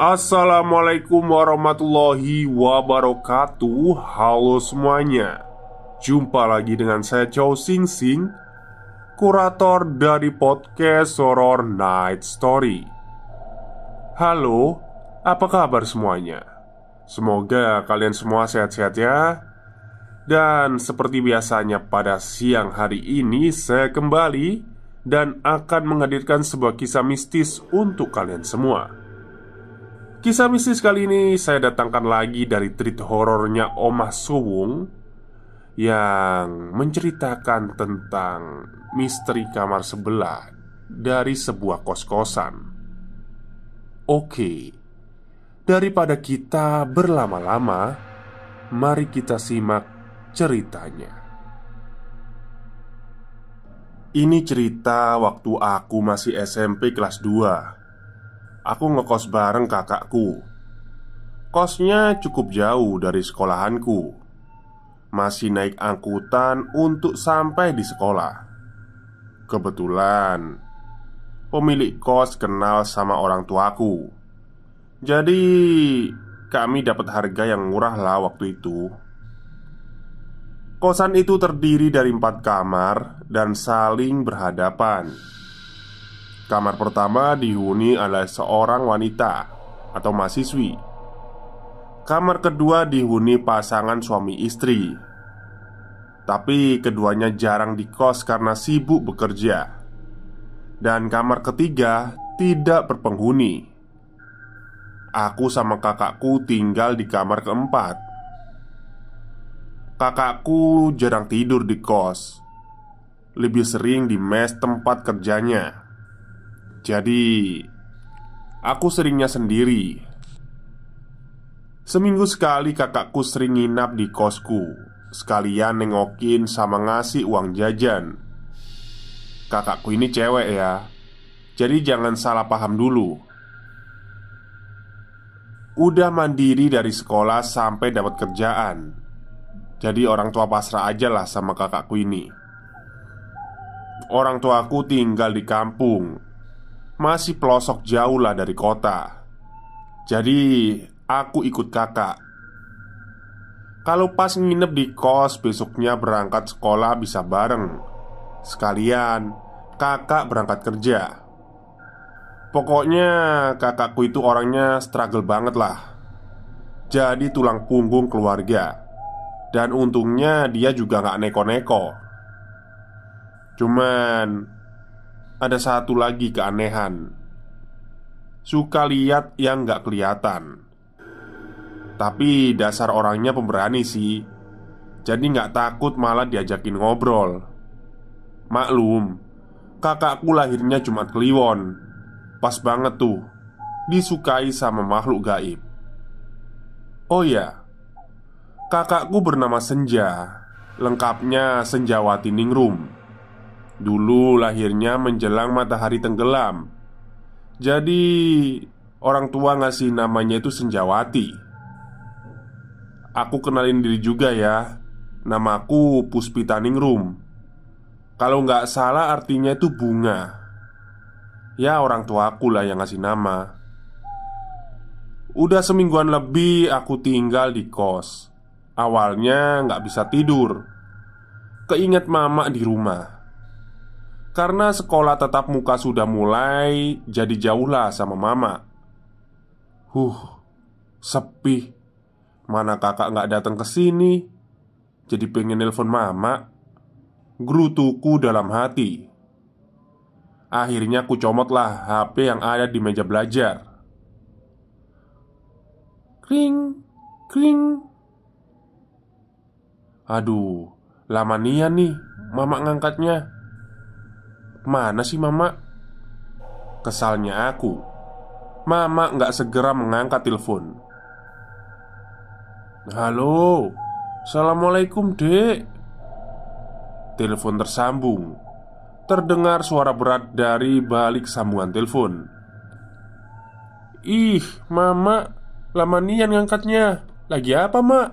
Assalamualaikum warahmatullahi wabarakatuh. Halo semuanya. Jumpa lagi dengan saya Chow Sing Sing, kurator dari podcast Horror Night Story. Halo, apa kabar semuanya? Semoga kalian semua sehat-sehat ya. Dan seperti biasanya pada siang hari ini saya kembali dan akan menghadirkan sebuah kisah mistis untuk kalian semua. Kisah mistis kali ini saya datangkan lagi dari treat horornya Omah Suwung, yang menceritakan tentang misteri kamar sebelah dari sebuah kos-kosan. Oke, daripada kita berlama-lama, mari kita simak ceritanya. Ini cerita waktu aku masih SMP kelas 2. Aku ngekos bareng kakakku. Kosnya cukup jauh dari sekolahanku. Masih naik angkutan untuk sampai di sekolah. Kebetulan pemilik kos kenal sama orang tuaku. Jadi kami dapat harga yang murah lah waktu itu. Kosan itu terdiri dari 4 kamar dan saling berhadapan. Kamar pertama dihuni oleh seorang wanita atau mahasiswi. Kamar kedua dihuni pasangan suami istri. Tapi keduanya jarang di kos karena sibuk bekerja. Dan kamar ketiga tidak berpenghuni. Aku sama kakakku tinggal di kamar keempat. Kakakku jarang tidur di kos. Lebih sering di mes tempat kerjanya. Jadi, aku seringnya sendiri. Seminggu sekali kakakku sering nginap di kosku, sekalian nengokin sama ngasih uang jajan. Kakakku ini cewek ya, jadi jangan salah paham dulu. Udah mandiri dari sekolah sampai dapat kerjaan. Jadi orang tua pasrah aja lah sama kakakku ini. Orang tuaku tinggal di kampung, masih pelosok jauh lah dari kota. Jadi aku ikut kakak. Kalau pas nginep di kos, besoknya berangkat sekolah bisa bareng. Sekalian kakak berangkat kerja. Pokoknya kakakku itu orangnya struggle banget lah. Jadi tulang punggung keluarga. Dan untungnya dia juga gak neko-neko. Cuman ada satu lagi keanehan. Suka lihat yang gak kelihatan. Tapi dasar orangnya pemberani sih. Jadi gak takut malah diajakin ngobrol. Maklum, kakakku lahirnya Jumat Kliwon. Pas banget tuh, disukai sama makhluk gaib. Oh ya, kakakku bernama Senja. Lengkapnya Senjawati Ningrum. Dulu lahirnya menjelang matahari tenggelam. Jadi orang tua ngasih namanya itu Senjawati. Aku kenalin diri juga ya. Namaku Puspita Ningrum. Kalau nggak salah artinya itu bunga. Ya orang tuaku lah yang ngasih nama. Udah semingguan lebih aku tinggal di kos. Awalnya nggak bisa tidur. Keinget mama di rumah. Karena sekolah tatap muka sudah mulai, jadi jauh lah sama mama. Sepi. Mana kakak nggak datang ke sini. Jadi pengen nelpon mama. Gerutuku dalam hati. Akhirnya aku comot lah HP yang ada di meja belajar. Kring, kring. Aduh, lama nian nih mama ngangkatnya. Mana sih mama? Kesalnya aku. Mama nggak segera mengangkat telepon. Halo, assalamualaikum dek. Telepon tersambung. Terdengar suara berat dari balik sambungan telepon. Ih, mama, lama nian ngangkatnya. Lagi apa mak?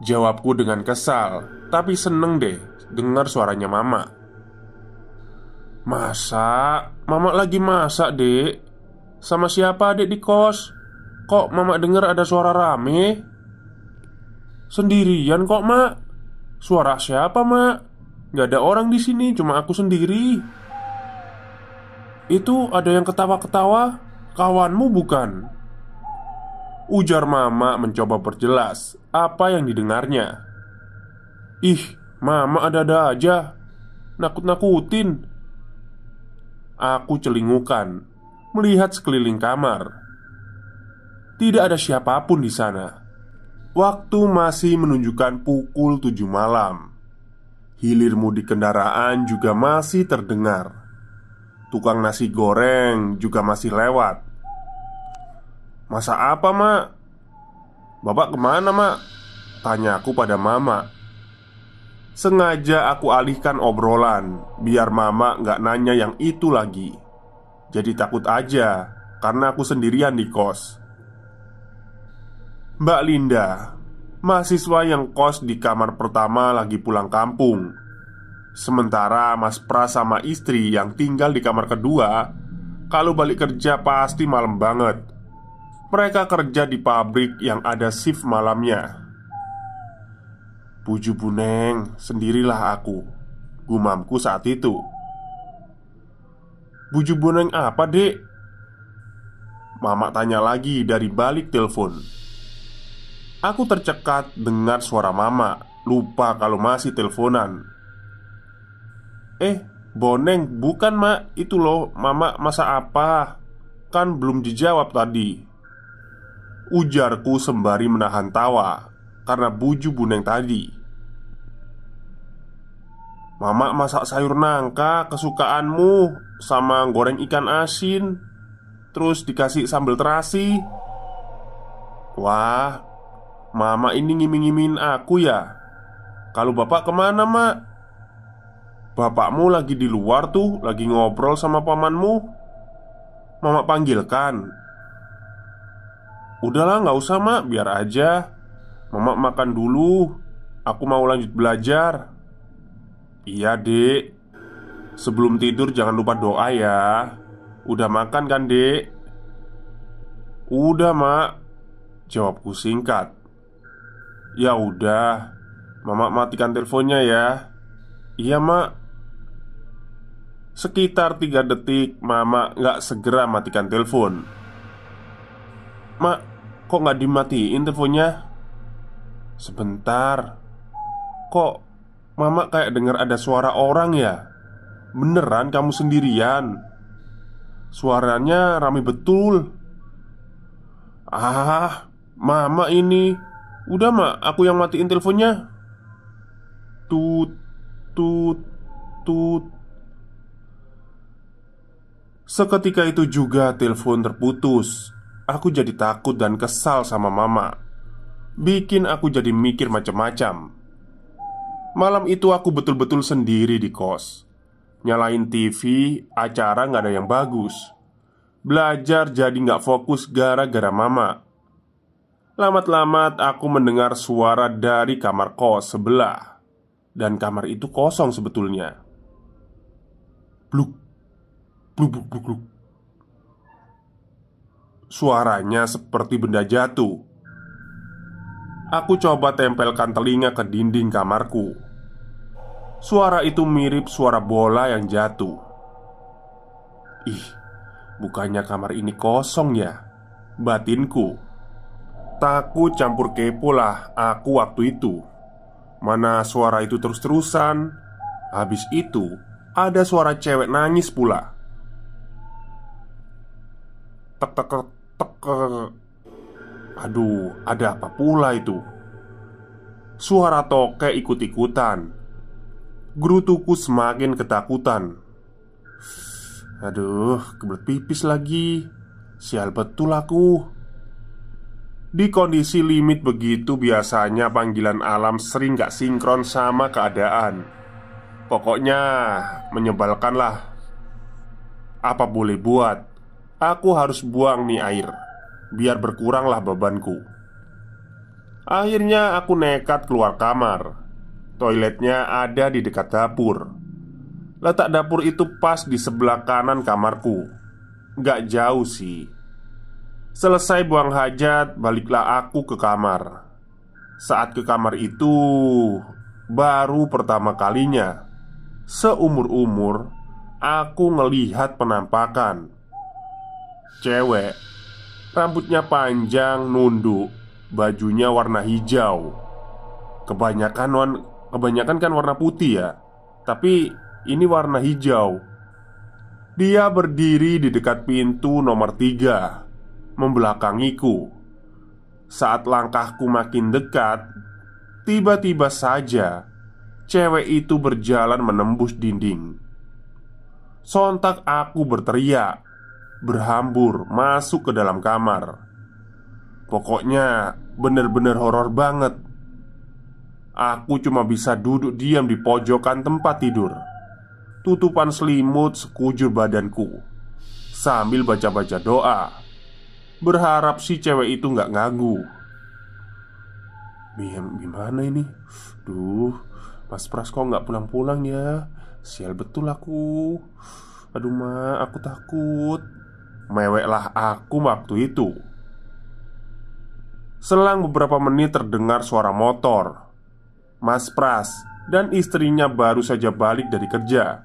Jawabku dengan kesal, tapi seneng deh dengar suaranya mama. Masak? Mama lagi masak dek. Sama siapa adik di kos? Kok mama dengar ada suara rame? Sendirian kok mak. Suara siapa mak? Gak ada orang di sini, cuma aku sendiri. Itu ada yang ketawa-ketawa. Kawanmu bukan? Ujar mama mencoba perjelas apa yang didengarnya. Ih, mama ada-ada aja. Nakut-nakutin. Aku celingukan melihat sekeliling kamar. Tidak ada siapapun di sana. Waktu masih menunjukkan pukul 7 malam. Hilir mudik kendaraan juga masih terdengar. Tukang nasi goreng juga masih lewat. Masa apa mak? Bapak kemana mak? Tanya aku pada mama. Sengaja aku alihkan obrolan biar mama gak nanya yang itu lagi. Jadi takut aja karena aku sendirian di kos. Mbak Linda, mahasiswa yang kos di kamar pertama, lagi pulang kampung. Sementara Mas Pras sama istri yang tinggal di kamar kedua, kalau balik kerja pasti malam banget. Mereka kerja di pabrik yang ada shift malamnya. Buju buneng, sendirilah aku, gumamku saat itu. Buju buneng apa dek? Mama tanya lagi dari balik telepon. Aku tercekat dengar suara mama. Lupa kalau masih teleponan. Boneng, bukan mak. Itu loh, mama masa apa? Kan belum dijawab tadi. Ujarku sembari menahan tawa karena buju buneng tadi. Mama masak sayur nangka kesukaanmu sama goreng ikan asin, terus dikasih sambal terasi. Wah, mama ini ngiming-ngimingin aku ya. Kalau bapak kemana mak? Bapakmu lagi di luar tuh, lagi ngobrol sama pamanmu. Mama panggilkan. Udahlah gak usah mak, biar aja. Mama makan dulu. Aku mau lanjut belajar. Iya dek. Sebelum tidur jangan lupa doa ya. Udah makan kan dek? Udah mak, jawabku singkat. Ya udah, mama matikan teleponnya ya. Iya mak. Sekitar 3 detik mama gak segera matikan telepon. Mak, kok gak dimatiin teleponnya? Sebentar. Kok mama kayak dengar ada suara orang ya? Beneran kamu sendirian? Suaranya rame betul. Ah, mama ini. Udah mak, aku yang matiin teleponnya. Tut, tut, tut. Seketika itu juga telepon terputus. Aku jadi takut dan kesal sama mama. Bikin aku jadi mikir macam-macam. Malam itu aku betul-betul sendiri di kos. Nyalain TV, acara gak ada yang bagus. Belajar jadi gak fokus gara-gara mama. Lamat-lamat aku mendengar suara dari kamar kos sebelah. Dan kamar itu kosong sebetulnya. Bluk, bluk, bluk, bluk, bluk. Suaranya seperti benda jatuh. Aku coba tempelkan telinga ke dinding kamarku. Suara itu mirip suara bola yang jatuh. Ih, bukannya kamar ini kosong ya? Batinku. Takut campur kepo lah aku waktu itu. Mana suara itu terus-terusan. Habis itu ada suara cewek nangis pula. Tek tek tek tek. Aduh, ada apa pula itu? Suara tokek ikut-ikutan. Gerutuku semakin ketakutan. Aduh, kebelet pipis lagi. Sial betul aku. Di kondisi limit begitu biasanya panggilan alam sering gak sinkron sama keadaan. Pokoknya menyebalkan lah. Apa boleh buat, aku harus buang nih air biar berkuranglah bebanku. Akhirnya aku nekat keluar kamar. Toiletnya ada di dekat dapur. Letak dapur itu pas di sebelah kanan kamarku. Gak jauh sih. Selesai buang hajat, baliklah aku ke kamar. Saat ke kamar itu, baru pertama kalinya seumur-umur aku ngelihat penampakan cewek. Rambutnya panjang, nunduk, bajunya warna hijau. Kebanyakan kan warna putih ya, tapi ini warna hijau. Dia berdiri di dekat pintu nomor 3, membelakangiku. Saat langkahku makin dekat, tiba-tiba saja cewek itu berjalan menembus dinding. Sontak aku berteriak, berhambur masuk ke dalam kamar. Pokoknya bener-bener horor banget. Aku cuma bisa duduk diam di pojokan tempat tidur, tutupan selimut sekujur badanku, sambil baca-baca doa, berharap si cewek itu gak ganggu. Gimana ini? Duh, Mas Pras kok gak pulang-pulang ya? Sial betul aku. Aduh ma, aku takut. Meweklah aku waktu itu. Selang beberapa menit terdengar suara motor. Mas Pras dan istrinya baru saja balik dari kerja.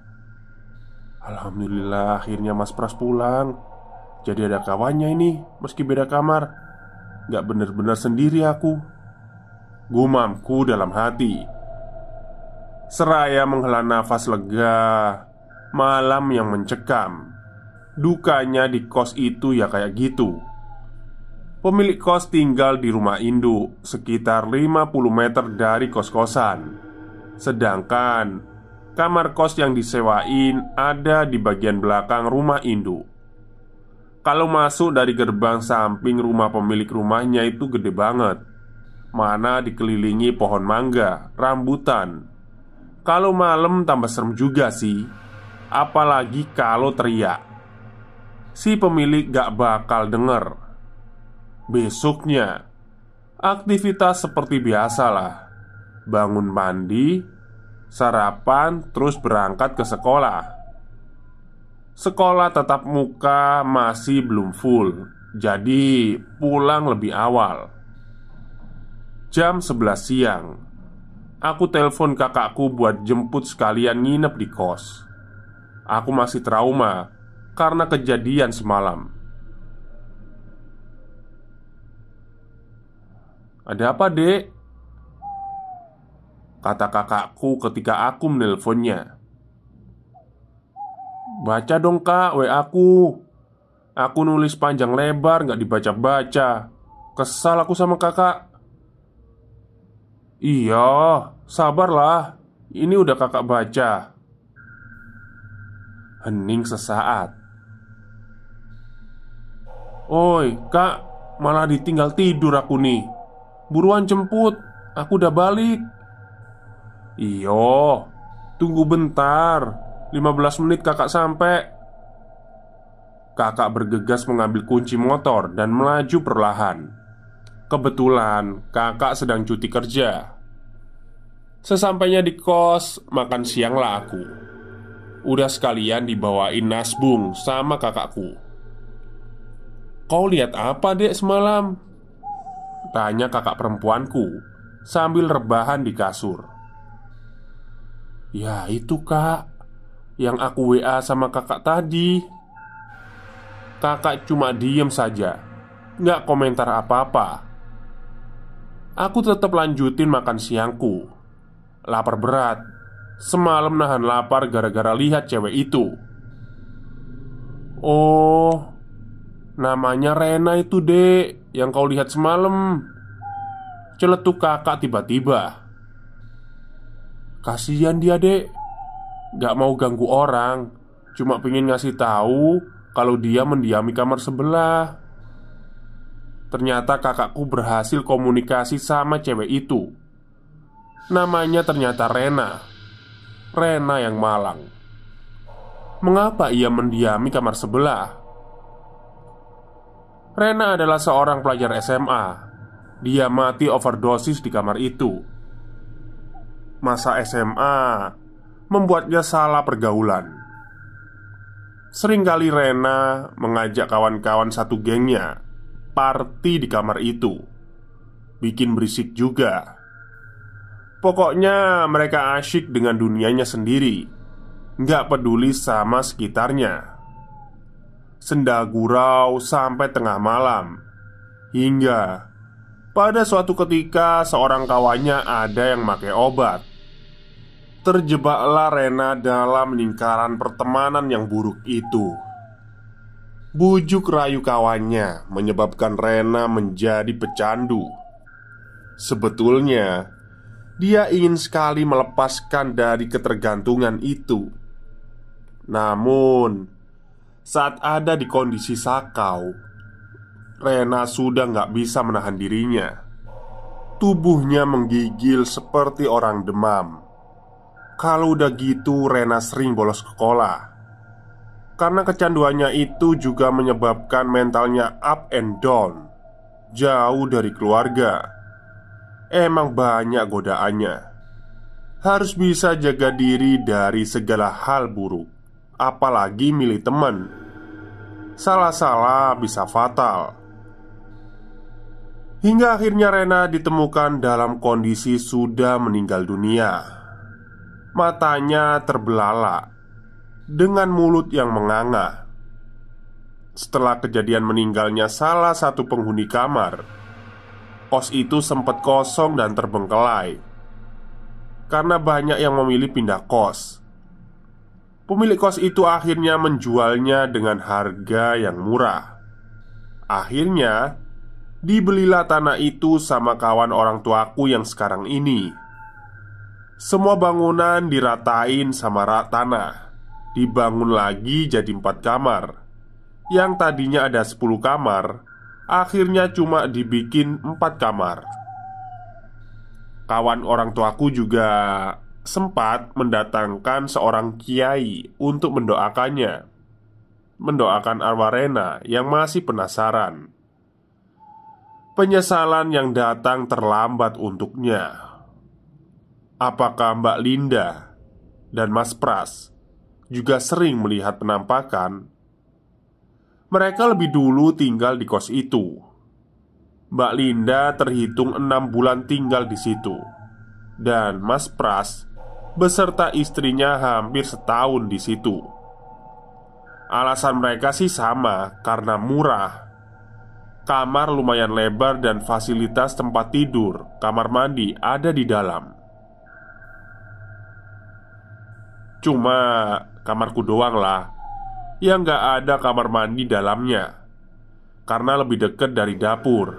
Alhamdulillah akhirnya Mas Pras pulang. Jadi ada kawannya ini, meski beda kamar. Gak bener-bener sendiri aku, gumamku dalam hati. Seraya menghela nafas lega. Malam yang mencekam. Dukanya di kos itu ya kayak gitu. Pemilik kos tinggal di rumah induk, sekitar 50 meter dari kos-kosan. Sedangkan kamar kos yang disewain ada di bagian belakang rumah induk. Kalau masuk dari gerbang samping rumah pemilik rumahnya itu gede banget, mana dikelilingi pohon mangga, rambutan. Kalau malam tambah serem juga sih, apalagi kalau teriak. Si pemilik gak bakal denger. Besoknya, aktivitas seperti biasalah. Bangun mandi, sarapan, terus berangkat ke sekolah. Sekolah tatap muka masih belum full, jadi pulang lebih awal. Jam 11 siang, aku telepon kakakku buat jemput sekalian nginep di kos. Aku masih trauma karena kejadian semalam. "Ada apa, Dek?" kata kakakku ketika aku menelponnya. "Baca dong kak WA aku. Aku nulis panjang lebar gak dibaca-baca. Kesal aku sama kakak." "Iya, sabarlah. Ini udah kakak baca." Hening sesaat. "Oi kak, malah ditinggal tidur aku nih. Buruan jemput, aku udah balik." "Iyo, tunggu bentar, 15 menit kakak sampai." Kakak bergegas mengambil kunci motor dan melaju perlahan. Kebetulan kakak sedang cuti kerja. Sesampainya di kos, makan sianglah aku. Udah sekalian dibawain nasbung sama kakakku. "Kau lihat apa dek semalam?" tanya kakak perempuanku sambil rebahan di kasur. "Ya itu kak, yang aku WA sama kakak tadi." Kakak cuma diem saja, nggak komentar apa-apa. Aku tetap lanjutin makan siangku. Lapar berat. Semalam nahan lapar gara-gara lihat cewek itu. "Oh, namanya Rena itu dek, yang kau lihat semalam," celetuk kakak tiba-tiba. "Kasihan dia dek, gak mau ganggu orang, cuma pengen ngasih tahu kalau dia mendiami kamar sebelah." Ternyata kakakku berhasil komunikasi sama cewek itu. Namanya ternyata Rena. Rena yang malang. Mengapa ia mendiami kamar sebelah? Rena adalah seorang pelajar SMA. Dia mati overdosis di kamar itu. Masa SMA membuatnya salah pergaulan. Seringkali Rena mengajak kawan-kawan satu gengnya party di kamar itu. Bikin berisik juga. Pokoknya mereka asyik dengan dunianya sendiri, nggak peduli sama sekitarnya. Senda gurau sampai tengah malam. Hingga pada suatu ketika seorang kawannya ada yang pakai obat. Terjebaklah Rena dalam lingkaran pertemanan yang buruk itu. Bujuk rayu kawannya menyebabkan Rena menjadi pecandu. Sebetulnya dia ingin sekali melepaskan dari ketergantungan itu. Namun saat ada di kondisi sakau, Rena sudah nggak bisa menahan dirinya. Tubuhnya menggigil seperti orang demam. Kalau udah gitu Rena sering bolos sekolah. Karena kecanduannya itu juga menyebabkan mentalnya up and down, jauh dari keluarga. Emang banyak godaannya. Harus bisa jaga diri dari segala hal buruk, apalagi milih teman. Salah-salah bisa fatal. Hingga akhirnya Rena ditemukan dalam kondisi sudah meninggal dunia. Matanya terbelalak dengan mulut yang menganga. Setelah kejadian meninggalnya salah satu penghuni kamar, kos itu sempat kosong dan terbengkelai karena banyak yang memilih pindah kos. Pemilik kos itu akhirnya menjualnya dengan harga yang murah. Akhirnya dibelilah tanah itu sama kawan orang tuaku yang sekarang ini. Semua bangunan diratain sama tanah. Dibangun lagi jadi 4 kamar. Yang tadinya ada 10 kamar, akhirnya cuma dibikin 4 kamar. Kawan orang tuaku juga sempat mendatangkan seorang kiai untuk mendoakannya. Mendoakan arwah Rena yang masih penasaran. Penyesalan yang datang terlambat untuknya. Apakah Mbak Linda dan Mas Pras juga sering melihat penampakan? Mereka lebih dulu tinggal di kos itu. Mbak Linda terhitung 6 bulan tinggal di situ. Dan Mas Pras beserta istrinya hampir setahun di situ. Alasan mereka sih sama, karena murah. Kamar lumayan lebar dan fasilitas tempat tidur, kamar mandi ada di dalam. Cuma kamarku doang lah yang gak ada kamar mandi dalamnya. Karena lebih dekat dari dapur,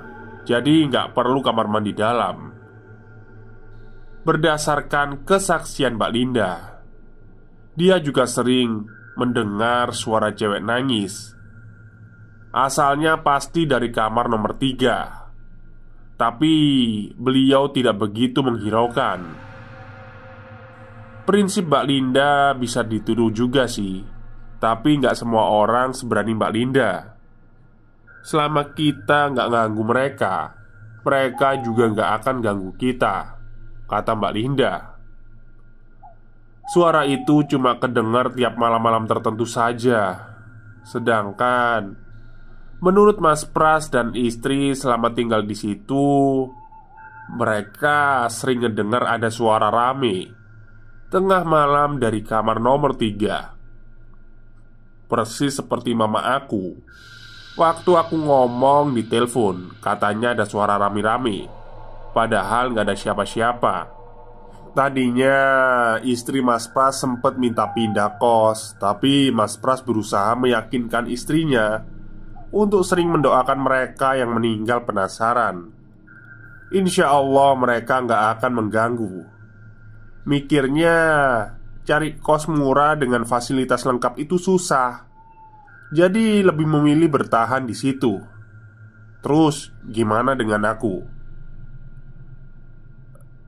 jadi gak perlu kamar mandi dalam. Berdasarkan kesaksian Mbak Linda, dia juga sering mendengar suara cewek nangis. Asalnya pasti dari kamar nomor 3. Tapi beliau tidak begitu menghiraukan. Prinsip Mbak Linda bisa dituduh juga sih. Tapi nggak semua orang seberani Mbak Linda. Selama kita nggak ganggu mereka, mereka juga nggak akan ganggu kita, kata Mbak Linda. Suara itu cuma kedengar tiap malam-malam tertentu saja. Sedangkan menurut Mas Pras dan istri selama tinggal di situ, mereka sering ngedengar ada suara rame tengah malam dari kamar nomor 3. Persis seperti mama aku. Waktu aku ngomong di telepon, katanya ada suara rame-rame, padahal gak ada siapa-siapa. Tadinya istri Mas Pras sempat minta pindah kos, tapi Mas Pras berusaha meyakinkan istrinya untuk sering mendoakan mereka yang meninggal penasaran. Insya Allah mereka gak akan mengganggu. Mikirnya cari kos murah dengan fasilitas lengkap itu susah. Jadi lebih memilih bertahan di situ. Terus gimana dengan aku?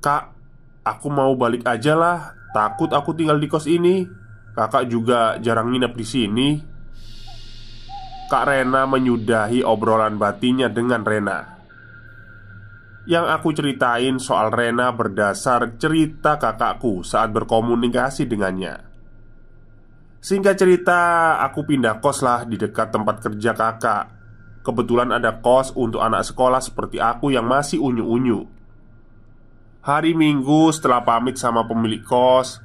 Kak, aku mau balik aja lah. Takut aku tinggal di kos ini. Kakak juga jarang nginep di sini. Kak Rena menyudahi obrolan batinnya dengan Rena. Yang aku ceritain soal Rena berdasar cerita kakakku saat berkomunikasi dengannya. Singkat cerita, aku pindah kos lah di dekat tempat kerja kakak. Kebetulan ada kos untuk anak sekolah seperti aku yang masih unyu-unyu. Hari Minggu setelah pamit sama pemilik kos,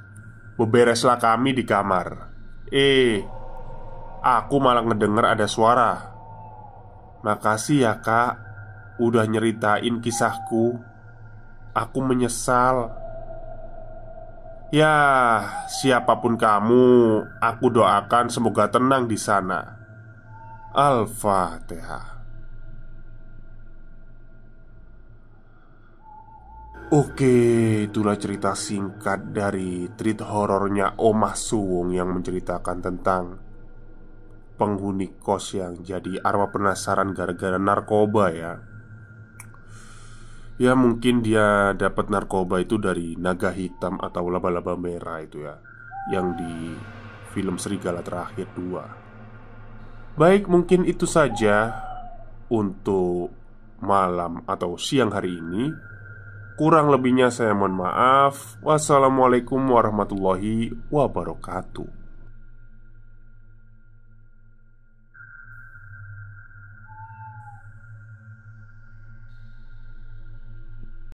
bebereslah kami di kamar. Aku malah ngedenger ada suara. "Makasih ya kak, udah nyeritain kisahku. Aku menyesal." Ya, siapapun kamu, aku doakan semoga tenang di sana. Al-Fatihah. Oke, itulah cerita singkat dari treat horornya Omah Suwung yang menceritakan tentang penghuni kos yang jadi arwah penasaran gara-gara narkoba ya. Ya mungkin dia dapat narkoba itu dari naga hitam atau laba-laba merah itu ya, yang di film Serigala Terakhir 2. Baik, mungkin itu saja untuk malam atau siang hari ini. Kurang lebihnya saya mohon maaf. Wassalamualaikum warahmatullahi wabarakatuh.